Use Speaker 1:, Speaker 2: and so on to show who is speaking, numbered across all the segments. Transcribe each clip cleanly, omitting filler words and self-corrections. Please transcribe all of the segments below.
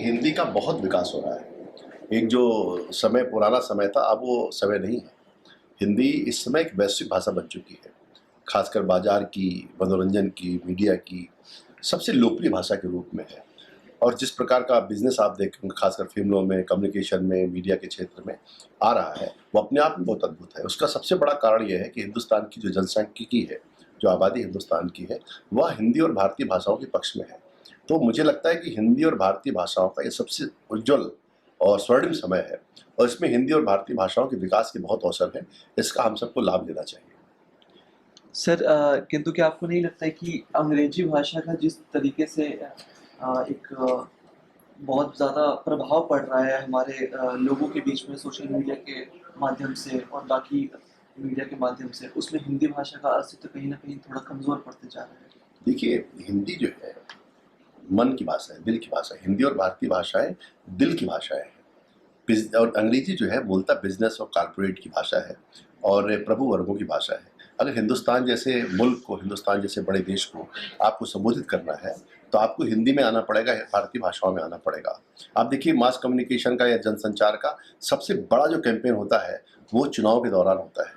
Speaker 1: हिंदी का बहुत विकास हो रहा है। एक जो समय पुराना समय था, अब वो समय नहीं है। हिंदी इस समय एक वैश्विक भाषा बन चुकी है। खासकर बाज़ार की, मनोरंजन की, मीडिया की सबसे लोकप्रिय भाषा के रूप में है। और जिस प्रकार का बिज़नेस आप देखेंगे, खासकर फ़िल्मों में, कम्युनिकेशन में, मीडिया के क्षेत्र में आ रहा है, वो अपने आप में बहुत अद्भुत है। उसका सबसे बड़ा कारण ये है कि हिंदुस्तान की जो जनसांख्यिकी है, जो आबादी हिंदुस्तान की है, वह हिंदी और भारतीय भाषाओं के पक्ष में है। तो मुझे लगता है कि हिंदी और भारतीय भाषाओं का ये सबसे उज्ज्वल और स्वर्णिम समय है, और इसमें हिंदी और भारतीय भाषाओं के विकास के बहुत अवसर हैं। इसका हम सबको लाभ लेना चाहिए।
Speaker 2: सर किंतु क्या आपको नहीं लगता है कि अंग्रेजी भाषा का जिस तरीके से एक बहुत ज़्यादा प्रभाव पड़ रहा है हमारे लोगों के बीच में सोशल मीडिया के माध्यम से और बाकी मीडिया के माध्यम से, उसमें हिंदी भाषा का अस्तित्व कहीं न कहीं थोड़ा कमज़ोर पड़ते जा रहा है?
Speaker 1: देखिए, हिंदी जो है मन की भाषा है, दिल की भाषा है। हिंदी और भारतीय भाषाएँ दिल की भाषाएँ हैं। और अंग्रेजी जो है मूलतः बिजनेस और कॉर्पोरेट की भाषा है और प्रभु वर्गों की भाषा है। अगर हिंदुस्तान जैसे मुल्क को, हिंदुस्तान जैसे बड़े देश को आपको संबोधित करना है, तो आपको हिंदी में आना पड़ेगा, भारतीय भाषाओं में आना पड़ेगा। आप देखिए, मास कम्युनिकेशन का या जनसंचार का सबसे बड़ा जो कैंपेन होता है, वो चुनाव के दौरान होता है।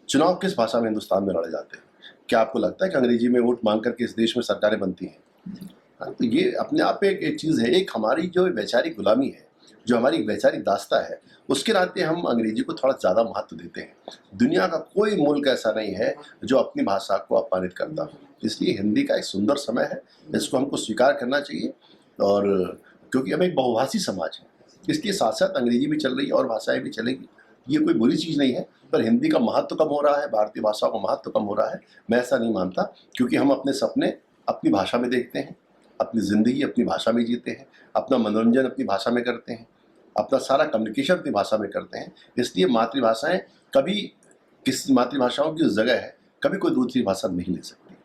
Speaker 1: चुनाव किस भाषा में हिंदुस्तान में लड़े जाते हैं? क्या आपको लगता है कि अंग्रेजी में वोट मांग करके इस देश में सरकारें बनती हैं? हाँ, तो ये अपने आप में एक चीज़ है, एक हमारी जो वैचारिक गुलामी है, जो हमारी वैचारिक दास्ता है, उसके नाते हम अंग्रेजी को थोड़ा ज़्यादा महत्व देते हैं। दुनिया का कोई मुल्क ऐसा नहीं है जो अपनी भाषा को अपमानित करता हो। इसलिए हिंदी का एक सुंदर समय है, इसको हमको स्वीकार करना चाहिए। और क्योंकि हम एक बहुभाषी समाज है, इसलिए साथ-साथ अंग्रेजी भी चल रही है और भाषाएँ भी चलेंगी। ये कोई बुरी चीज़ नहीं है, पर हिंदी का महत्व कम हो रहा है, भारतीय भाषाओं का महत्व कम हो रहा है, मैं ऐसा नहीं मानता, क्योंकि हम अपने सपने अपनी भाषा में देखते हैं, अपनी ज़िंदगी अपनी भाषा में जीते हैं, अपना मनोरंजन अपनी भाषा में करते हैं, अपना सारा कम्युनिकेशन अपनी भाषा में करते हैं। इसलिए मातृभाषाएँ कभी किसी मातृभाषाओं की जो जगह है, कभी कोई दूसरी भाषा नहीं ले सकती।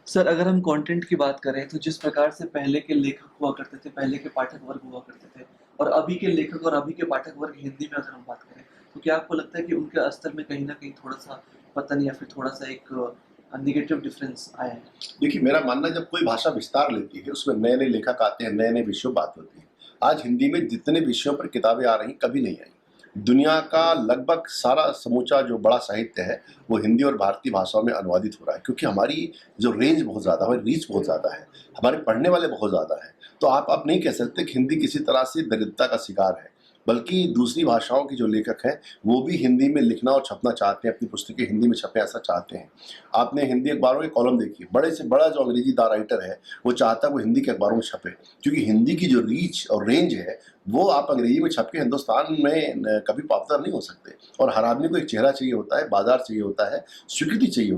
Speaker 2: सर अगर हम कंटेंट की बात करें तो जिस प्रकार से पहले के लेखक हुआ करते थे, पहले के पाठक वर्ग हुआ करते थे और अभी के लेखक और अभी के पाठक वर्ग हिंदी में अगर हम बात करें, तो क्या आपको लगता है कि उनके स्तर में कहीं न कहीं थोड़ा-सा पतन या फिर थोड़ा-सा एक नेगेटिव डिफरेंस आया है?
Speaker 1: देखिए, मेरा मानना है, जब कोई भाषा विस्तार लेती है, उसमें नए-नए लेखक आते हैं, नए-नए विषयों पर बात होती है। आज हिंदी में जितने विषयों पर किताबें आ रही, कभी नहीं आई। दुनिया का लगभग सारा समूचा जो बड़ा साहित्य है, वो हिंदी और भारतीय भाषाओं में अनुवादित हो रहा है, क्योंकि हमारी जो रेंज बहुत ज़्यादा है, हमारी रीच बहुत ज़्यादा है, हमारे पढ़ने वाले बहुत ज़्यादा हैं। तो आप नहीं कह सकते कि हिंदी किसी तरह से दरिद्रता का शिकार है, बल्कि दूसरी भाषाओं के जो लेखक हैं, वो भी हिंदी में लिखना और छपना चाहते हैं, अपनी पुस्तकें हिंदी में छपें, ऐसा चाहते हैं। आपने हिंदी अखबारों के कॉलम देखिए, बड़े से बड़ा जो अंग्रेजी राइटर है, वो चाहता है वो हिंदी के अखबारों में छपे, क्योंकि हिंदी की जो रीच और रेंज है, वो आप अंग्रेजी में छप के हिंदुस्तान में कभी पॉपुलर नहीं हो सकते। और हर आदमी को एक चेहरा चाहिए होता है, बाजार चाहिए होता है, स्वीकृति चाहिए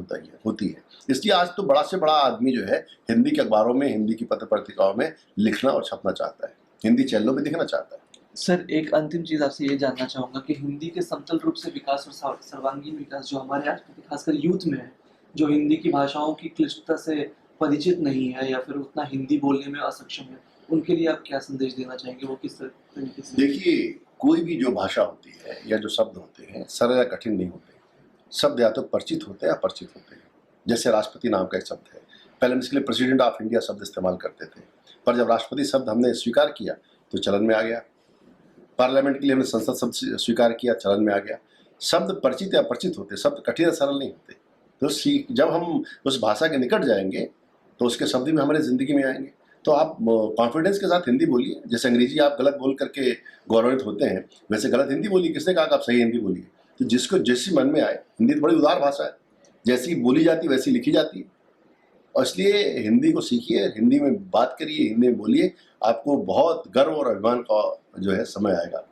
Speaker 1: होती है। इसलिए आज तो बड़ा से बड़ा आदमी जो है, हिंदी के अखबारों में, हिंदी की पत्र पत्रिकाओं में लिखना और छपना चाहता है, हिंदी चैनलों में दिखना चाहता है।
Speaker 2: सर एक अंतिम चीज़ आपसे ये जानना चाहूँगा कि हिंदी के समतल रूप से विकास और सर्वांगीण विकास जो हमारे आज के खासकर यूथ में है, जो हिंदी की भाषाओं की क्लिष्टता से परिचित नहीं है या फिर उतना हिंदी बोलने में असक्षम है, उनके लिए आप क्या संदेश देना चाहेंगे? वो किस तरीके से?
Speaker 1: देखिए, कोई भी जो भाषा होती है या जो शब्द होते हैं, सरल या कठिन नहीं होते। शब्द या तो परिचित होते हैं या अपरिचित होते हैं। जैसे राष्ट्रपति नाम का एक शब्द है, पहले हम इसके लिए प्रेसिडेंट ऑफ इंडिया शब्द इस्तेमाल करते थे, पर जब राष्ट्रपति शब्द हमने स्वीकार किया, तो चलन में आ गया। पार्लियामेंट के लिए हमने संसद शब्द स्वीकार किया, चलन में आ गया। शब्द परिचित या अपरिचित होते, शब्द कठिन या सरल नहीं होते। तो जब हम उस भाषा के निकट जाएंगे, तो उसके शब्द भी हमारी ज़िंदगी में आएंगे। तो आप कॉन्फिडेंस के साथ हिंदी बोलिए। जैसे अंग्रेजी आप गलत बोल करके गौरवित होते हैं, वैसे गलत हिंदी बोलिए। किसने कहा कि आप सही हिंदी बोलिए? तो जिसको जैसी मन में आए, हिंदी तो बड़ी उदार भाषा है, जैसी बोली जाती है वैसी लिखी जाती है। और इसलिए हिंदी को सीखिए, हिंदी में बात करिए, हिंदी में बोलिए। आपको बहुत गर्व और अभिमान का जो है समय आएगा।